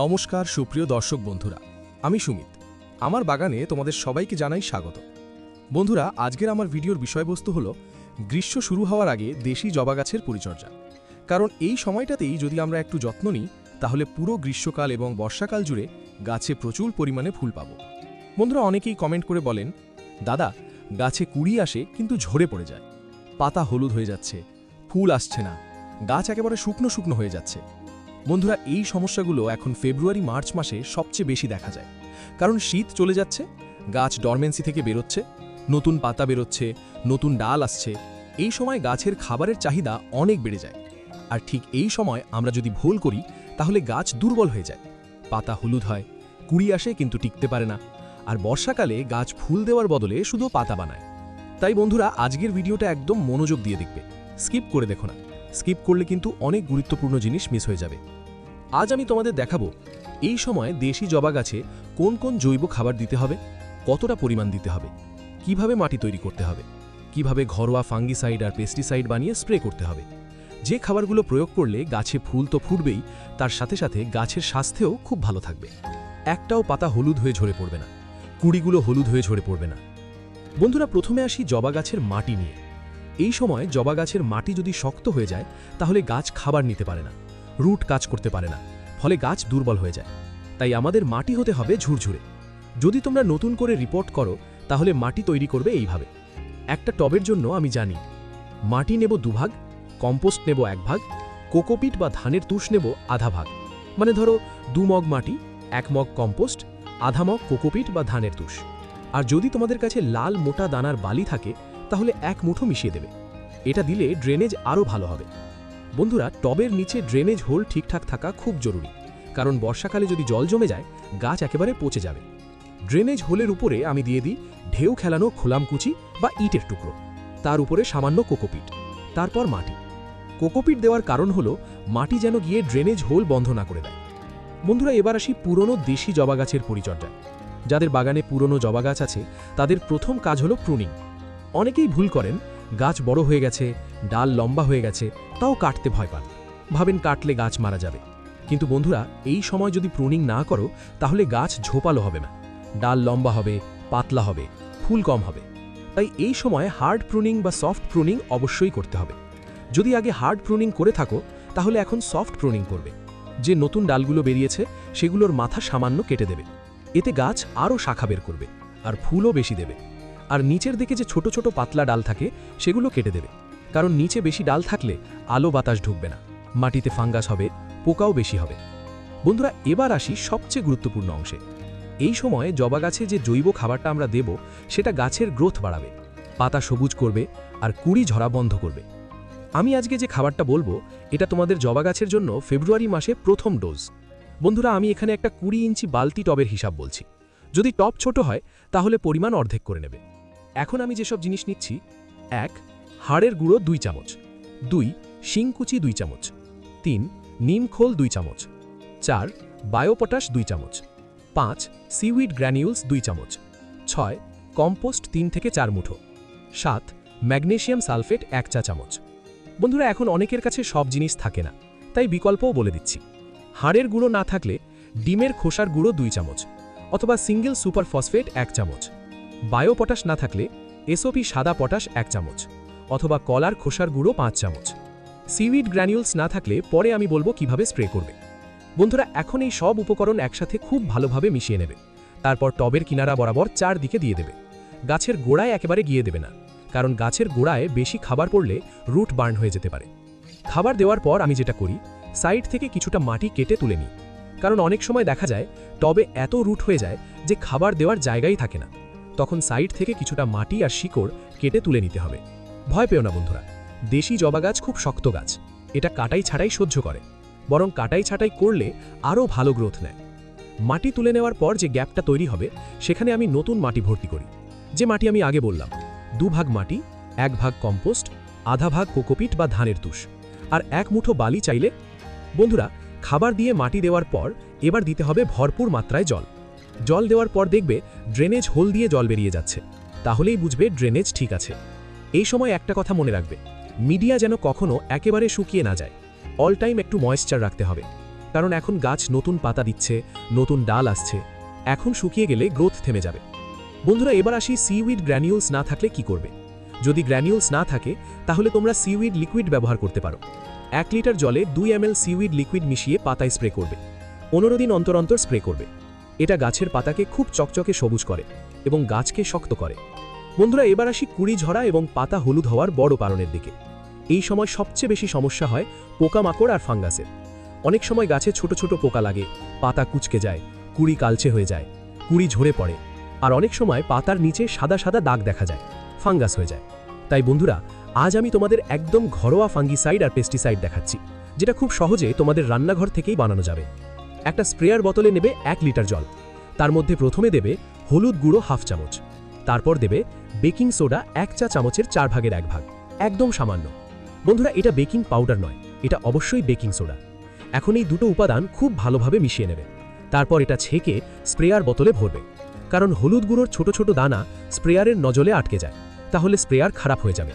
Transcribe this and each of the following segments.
নমস্কার সুপ্রিয় দর্শক বন্ধুরা, আমি সুমিত। আমার বাগানে তোমাদের সবাইকে জানাই স্বাগত। বন্ধুরা, আজকের আমার ভিডিওর বিষয়বস্তু হলো গ্রীষ্ম শুরু হওয়ার আগে দেশি জবা গাছের পরিচর্যা। কারণ এই সময়টাতেই যদি আমরা একটু যত্ন নিই, তাহলে পুরো গ্রীষ্মকাল এবং বর্ষাকাল জুড়ে গাছে প্রচুর পরিমাণে ফুল পাব। বন্ধুরা, অনেকেই কমেন্ট করে বলেন, দাদা, গাছে কুড়ি আসে কিন্তু ঝরে পড়ে যায়, পাতা হলুদ হয়ে যাচ্ছে, ফুল আসছে না, গাছ একেবারে শুকনো শুকনো হয়ে যাচ্ছে। বন্ধুরা, এই সমস্যাগুলো এখন ফেব্রুয়ারি মার্চ মাসে সবচেয়ে বেশি দেখা যায়। কারণ শীত চলে যাচ্ছে, গাছ ডরমেন্সি থেকে বেরোচ্ছে, নতুন পাতা বেরোচ্ছে, নতুন ডাল আসছে। এই সময় গাছের খাবারের চাহিদা অনেক বেড়ে যায়। আর ঠিক এই সময় আমরা যদি ভুল করি, তাহলে গাছ দুর্বল হয়ে যায়, পাতা হলুদ হয়, কুড়ি আসে কিন্তু টিকতে পারে না। আর বর্ষাকালে গাছ ফুল দেওয়ার বদলে শুধু পাতা বানায়। তাই বন্ধুরা, আজকের ভিডিওটা একদম মনোযোগ দিয়ে দেখবে, স্কিপ করে দেখো না। স্কিপ করলে কিন্তু অনেক গুরুত্বপূর্ণ জিনিস মিস হয়ে যাবে। আজ আমি তোমাদের দেখাবো এই সময় দেশি জবা গাছে কোন কোন জৈব খাবার দিতে হবে, কতটা পরিমাণ দিতে হবে, কিভাবে মাটি তৈরি করতে হবে, কিভাবে ঘরোয়া ফাঙ্গিসাইড আর পেস্টিসাইড বানিয়ে স্প্রে করতে হবে। যে খাবারগুলো প্রয়োগ করলে গাছে ফুল তো ফুটবেই, তার সাথে সাথে গাছের স্বাস্থ্যও খুব ভালো থাকবে। একটাও পাতা হলুদ হয়ে ঝরে পড়বে না, কুড়িগুলো হলুদ হয়ে ঝরে পড়বে না। বন্ধুরা, প্রথমে আসি জবা গাছের মাটি নিয়ে। এই সময় জবা গাছের মাটি যদি শক্ত হয়ে যায়, তাহলে গাছ খাবার নিতে পারে না, রুট কাজ করতে পারে না, ফলে গাছ দুর্বল হয়ে যায়। তাই আমাদের মাটি হতে হবে ঝুরঝুরে। যদি তোমরা নতুন করে রিপোর্ট করো, তাহলে মাটি তৈরি করবে এইভাবে। একটা টবের জন্য আমি জানি মাটি নেব 2 ভাগ, কম্পোস্ট নেব 1 ভাগ, কোকোপিট বা ধানের তুষ নেব আধা ভাগ। মানে ধরো 2 মগ মাটি, 1 মগ কম্পোস্ট, আধা মগ কোকোপিট বা ধানের তুষ। আর যদি তোমাদের কাছে লাল মোটা দানার বালি থাকে, তাহলে 1 মুঠো মিশিয়ে দেবে। এটা দিলে ড্রেনেজ আরও ভালো হবে। বন্ধুরা, টবের নিচে ড্রেনেজ হোল ঠিকঠাক থাকা খুব জরুরি, কারণ বর্ষাকালে যদি জল জমে যায়, গাছ একেবারে পচে যাবে। ড্রেনেজ হোলের উপরে আমি দিয়ে দিই ঢেউ খেলানো খোলামকুচি বা ইটের টুকরো, তার উপরে সামান্য কোকোপিট, তারপর মাটি। কোকোপিট দেওয়ার কারণ হলো মাটি যেন গিয়ে ড্রেনেজ হোল বন্ধ না করে দেয়। বন্ধুরা, এবার আসি পুরনো দেশি জবা গাছের পরিচর্যা। যাদের বাগানে পুরনো জবা গাছ আছে, তাদের প্রথম কাজ হলো প্রুনিং। অনেকেই ভুল করেন, গাছ বড় হয়ে গেছে, ডাল লম্বা হয়ে গেছে, তাও কাটতে ভয় পান, ভাবেন কাটলে গাছ মারা যাবে। কিন্তু বন্ধুরা, এই সময় যদি প্রুনিং না করো, তাহলে গাছ ঝোপালো হবে না, ডাল লম্বা হবে, পাতলা হবে, ফুল কম হবে। তাই এই সময় হার্ড প্রুনিং বা সফট প্রুনিং অবশ্যই করতে হবে। যদি আগে হার্ড প্রুনিং করে থাকো, তাহলে এখন সফট প্রুনিং করবে। যে নতুন ডালগুলো বেরিয়েছে, সেগুলোর মাথা সামান্য কেটে দেবে। এতে গাছ আরও শাখা বের করবে আর ফুলও বেশি দেবে। আর নিচের দিকে যে ছোট ছোট পাতলা ডাল থাকে, সেগুলো কেটে দেবে, কারণ নিচে বেশি ডাল থাকলে আলো বাতাস ঢুকবে না, মাটিতে ফাঙ্গাস হবে, পোকাও বেশি হবে। বন্ধুরা, এবার আসি সবচেয়ে গুরুত্বপূর্ণ অংশে। এই সময়ে জবা গাছে যে জৈব খাবারটা আমরা দেব, সেটা গাছের গ্রোথ বাড়াবে, পাতা সবুজ করবে আর কুড়ি ঝরা বন্ধ করবে। আমি আজকে যে খাবারটা বলবো, এটা তোমাদের জবা গাছের জন্য ফেব্রুয়ারি মাসে প্রথম ডোজ। বন্ধুরা, আমি এখানে একটা 20 ইঞ্চি বালতি টবের হিসাব বলছি। যদি টব ছোট হয়, তাহলে পরিমাণ অর্ধেক করে নেবে। এখন আমি যেসব জিনিস নিচ্ছি: 1 হাড়ের গুঁড়ো 2 চামচ, 2 শিংকুচি 2 চামচ, 3 নিমখোল 2 চামচ, 4 বায়োপটাশ 2 চামচ, 5 সিউইড গ্র্যানিউলস 2 চামচ, 6 কম্পোস্ট 3 থেকে 4 মুঠো, 7 ম্যাগনেসিয়াম সালফেট 1 চা চামচ। বন্ধুরা, এখন অনেকের কাছে সব জিনিস থাকে না, তাই বিকল্পও বলে দিচ্ছি। হাড়ের গুঁড়ো না থাকলে ডিমের খোসার গুঁড়ো 2 চামচ, অথবা সিঙ্গেল সুপার ফসফেট 1 চামচ। বায়োপটাশ না থাকলে এসওপি সাদা পটাশ 1 চামচ, অথবা কলার খোসার গুঁড়ো 5 চামচ। সিউইড গ্র্যানিউলস না থাকলে পরে আমি বলবো কিভাবে স্প্রে করবে। বন্ধুরা, এখন এই সব উপকরণ একসাথে খুব ভালোভাবে মিশিয়ে নেবে। তারপর টবের কিনারা বরাবর 4 দিকে দিয়ে দেবে। গাছের গোড়ায় একেবারে গিয়ে দেবে না, কারণ গাছের গোড়ায় বেশি খাবার পড়লে রুট বার্ন হয়ে যেতে পারে। খাবার দেওয়ার পর আমি যেটা করি, সাইড থেকে কিছুটা মাটি কেটে তুলে নিই, কারণ অনেক সময় দেখা যায় টবে এত রুট হয়ে যায় যে খাবার দেওয়ার জায়গাই থাকে না। তখন সাইড থেকে কিছুটা মাটি আর শিকড় কেটে তুলে নিতে হবে। ভয় পেও না বন্ধুরা, দেশি জবা গাছ খুব শক্ত গাছ, এটা কাটাই ছাটাই সহ্য করে, বরং কাটাই ছাটাই করলে আরও ভালো গ্রোথ নেয়। মাটি তুলে নেওয়ার পর যে গ্যাপটা তৈরি হবে, সেখানে আমি নতুন মাটি ভর্তি করি। যে মাটি আমি আগে বললাম, 2 ভাগ মাটি, 1 ভাগ কম্পোস্ট, আধা ভাগ কোকোপিট বা ধানের তুষ, আর 1 মুঠো বালি চাইলে। বন্ধুরা, খাবার দিয়ে মাটি দেওয়ার পর এবার দিতে হবে ভরপুর মাত্রায় জল। জল দেওয়ার পর দেখবে ড্রেনেজ হোল দিয়ে জল বেরিয়ে যাচ্ছে, তাহলেই বুঝবে ড্রেনেজ ঠিক আছে। এই সময় একটা কথা মনে রাখবে, মিডিয়া যেন কখনো একেবারে শুকিয়ে না যায়, অল টাইম একটু ময়েশ্চার রাখতে হবে। কারণ এখন গাছ নতুন পাতা দিচ্ছে, নতুন ডাল আসছে। এখন শুকিয়ে গেলে গ্রোথ থেমে যাবে। বন্ধুরা, এবার আসি সিউইড গ্র্যানিউলস না থাকলে কি করবে। যদি গ্র্যানিউলস না থাকে তাহলে তোমরা সিউইড লিকুইড ব্যবহার করতে পারো। 1 লিটার জলে 2 ml সিউইড লিকুইড মিশিয়ে পাতায় স্প্রে করবে। 15 দিন অন্তর অন্তর স্প্রে করবে। এটা গাছের পাতাকে খুব চকচকে সবুজ করে এবং গাছকে শক্ত করে। বন্ধুরা, এবার আসি কুড়ি ঝরা এবং পাতা হলুদ হওয়ার বড় কারণের দিকে। এই সময় সবচেয়ে বেশি সমস্যা হয় পোকামাকড় আর ফাঙ্গাসের। অনেক সময় গাছে ছোট ছোট পোকা লাগে, পাতা কুঁচকে যায়, কুড়ি কালচে হয়ে যায়, কুড়ি ঝরে পড়ে, আর অনেক সময় পাতার নিচে সাদা সাদা দাগ দেখা যায়, ফাঙ্গাস হয়ে যায়। তাই বন্ধুরা, আজ আমি তোমাদের একদম ঘরোয়া ফাঙ্গিসাইড আর পেস্টিসাইড দেখাচ্ছি, যেটা খুব সহজে তোমাদের রান্নাঘর থেকেই বানানো যাবে। একটা স্প্রেয়ার বোতলে নেবে 1 লিটার জল। তার মধ্যে প্রথমে দেবে হলুদ গুঁড়ো 1/2 চামচ, তারপর দেবে বেকিং সোডা 1 চা চামচের 4 ভাগের 1 ভাগ, একদম সামান্য। বন্ধুরা, এটা বেকিং পাউডার নয়, এটা অবশ্যই বেকিং সোডা। এখন এই দুটো উপাদান খুব ভালোভাবে মিশিয়ে নেবে। তারপর এটা ছেঁকে স্প্রেয়ার বোতলে ভরবে, কারণ হলুদ গুঁড়োর ছোট ছোট দানা স্প্রেয়ারের নজলে আটকে যায়, তাহলে স্প্রেয়ার খারাপ হয়ে যাবে।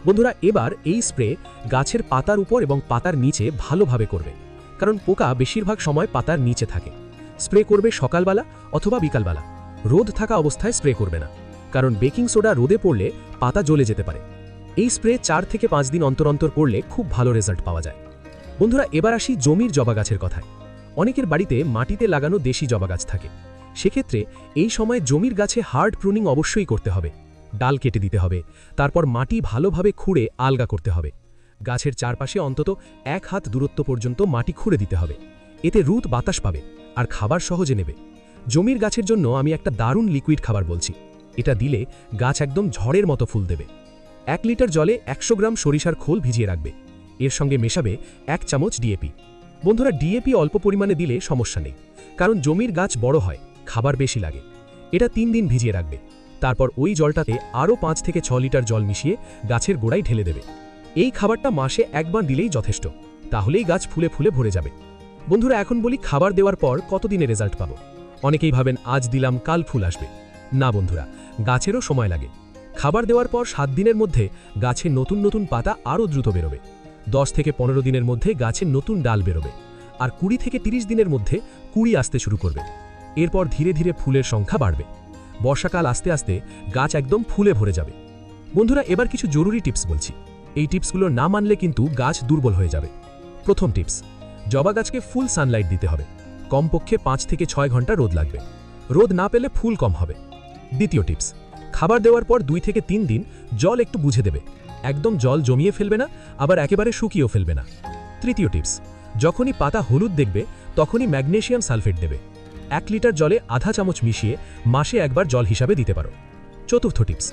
বন্ধুরা, এবার এই স্প্রে গাছের পাতার উপর এবং পাতার নিচে ভালোভাবে করবে, কারণ পোকা বেশিরভাগ সময় পাতার নিচে থাকে। স্প্রে করবে সকালবেলা অথবা বিকালবেলা। রোদ থাকা অবস্থায় স্প্রে করবে না, কারণ বেকিং সোডা রোদে পড়লে পাতা জ্বলে যেতে পারে। এই স্প্রে 4 থেকে 5 দিন অন্তর অন্তর করলে খুব ভালো রেজাল্ট পাওয়া যায়। বন্ধুরা, এবার আসি জমির জবা গাছের কথায়। অনেকের বাড়িতে মাটিতে লাগানো দেশি জবা গাছ থাকে। সেক্ষেত্রে এই সময় জমির গাছে হার্ড প্রুনিং অবশ্যই করতে হবে। ডাল কেটে দিতে হবে, তারপর মাটি ভালোভাবে খুঁড়ে আলগা করতে হবে। গাছের চারপাশে অন্তত 1 হাত দূরত্ব পর্যন্ত মাটি খুঁড়ে দিতে হবে। এতে রুট বাতাস পাবে আর খাবার সহজে নেবে। জমির গাছের জন্য আমি একটা দারুণ লিকুইড খাবার বলছি। এটা দিলে গাছ একদম ঝড়ের মতো ফুল দেবে। 1 লিটার জলে 100 গ্রাম সরিষার খোল ভিজিয়ে রাখবে। এর সঙ্গে মেশাবে 1 চামচ ডিএপি। বন্ধুরা, ডিএপি অল্প পরিমাণে দিলে সমস্যা নেই, কারণ জমির গাছ বড় হয়, খাবার বেশি লাগে। এটা 3 দিন ভিজিয়ে রাখবে। তারপর ওই জলটাতে আরও 5 থেকে 6 লিটার জল মিশিয়ে গাছের গোড়ায় ঢেলে দেবে। এই খাবারটা মাসে একবার দিলেই যথেষ্ট, তাহলেই গাছ ফুলে ফুলে ভরে যাবে। বন্ধুরা, এখন বলি খাবার দেওয়ার পর কতদিনে রেজাল্ট পাবো। অনেকেই ভাবেন আজ দিলাম কাল ফুল আসবে। না বন্ধুরা, গাছেরও সময় লাগে। খাবার দেওয়ার পর 7 দিনের মধ্যে গাছে নতুন নতুন পাতা আরও দ্রুত বেরোবে। 10 থেকে 15 দিনের মধ্যে গাছে নতুন ডাল বেরোবে, আর 20 থেকে 30 দিনের মধ্যে কুড়ি আসতে শুরু করবে। এরপর ধীরে ধীরে ফুলের সংখ্যা বাড়বে। বর্ষাকাল আস্তে আস্তে গাছ একদম ফুলে ভরে যাবে। বন্ধুরা, এবার কিছু জরুরি টিপস বলছি। এই টিপসগুলো না মানলে কিন্তু গাছ দুর্বল হয়ে যাবে। প্রথম টিপস, জবা গাছকে ফুল সানলাইট দিতে হবে। কমপক্ষে 5 থেকে 6 ঘন্টা রোদ লাগবে। রোদ না পেলে ফুল কম হবে। দ্বিতীয় টিপস, খাবার দেওয়ার পর 2 থেকে 3 দিন জল একটু বুঝে দেবে। একদম জল জমিয়ে ফেলবে না, আবার একেবারে শুকিয়েও ফেলবে না। তৃতীয় টিপস, যখনই পাতা হলুদ দেখবে তখনই ম্যাগনেসিয়াম সালফেট দেবে। 1 লিটার জলে আধা চামচ মিশিয়ে মাসে একবার জল হিসাবে দিতে পারো। চতুর্থ টিপস,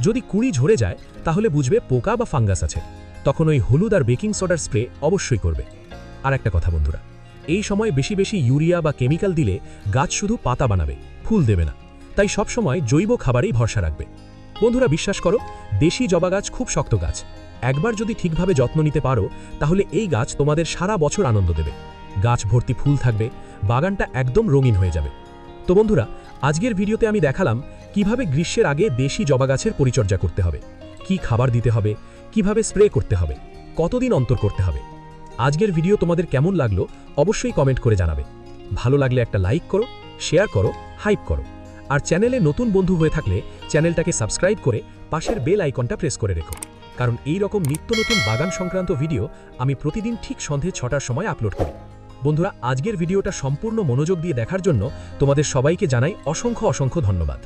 যদি কুড়ি ঝরে যায় তাহলে বুঝবে পোকা বা ফাঙ্গাস আছে, তখন ওই হলুদ আর বেকিং সোডার স্প্রে অবশ্যই করবে। আর একটা কথা বন্ধুরা, এই সময় বেশি বেশি ইউরিয়া বা কেমিক্যাল দিলে গাছ শুধু পাতা বানাবে, ফুল দেবে না। তাই সবসময় জৈব খাবারেই ভরসা রাখবে। বন্ধুরা, বিশ্বাস করো, দেশি জবা গাছ খুব শক্ত গাছ। একবার যদি ঠিকভাবে যত্ন নিতে পারো তাহলে এই গাছ তোমাদের সারা বছর আনন্দ দেবে। গাছ ভর্তি ফুল থাকবে, বাগানটা একদম রঙিন হয়ে যাবে। তো বন্ধুরা, আজকের ভিডিওতে আমি দেখালাম কিভাবে গ্রীষ্মের আগে দেশি জবা গাছের পরিচর্যা করতে হবে, কি খাবার দিতে হবে, কিভাবে স্প্রে করতে হবে, কতদিন অন্তর করতে হবে। আজকের ভিডিও তোমাদের কেমন লাগলো অবশ্যই কমেন্ট করে জানাবে। ভালো লাগলে একটা লাইক করো, শেয়ার করো, হাইপ করো। আর চ্যানেলে নতুন বন্ধু হয়ে থাকলে চ্যানেলটাকে সাবস্ক্রাইব করে পাশের বেল আইকনটা প্রেস করে রেখো, কারণ এই রকম নিত্য নতুন বাগান সংক্রান্ত ভিডিও আমি প্রতিদিন ঠিক সন্ধে 6টার সময় আপলোড করি। বন্ধুরা, আজকের ভিডিওটা সম্পূর্ণ মনোযোগ দিয়ে দেখার জন্য তোমাদের সবাইকে জানাই অসংখ্য অসংখ্য ধন্যবাদ।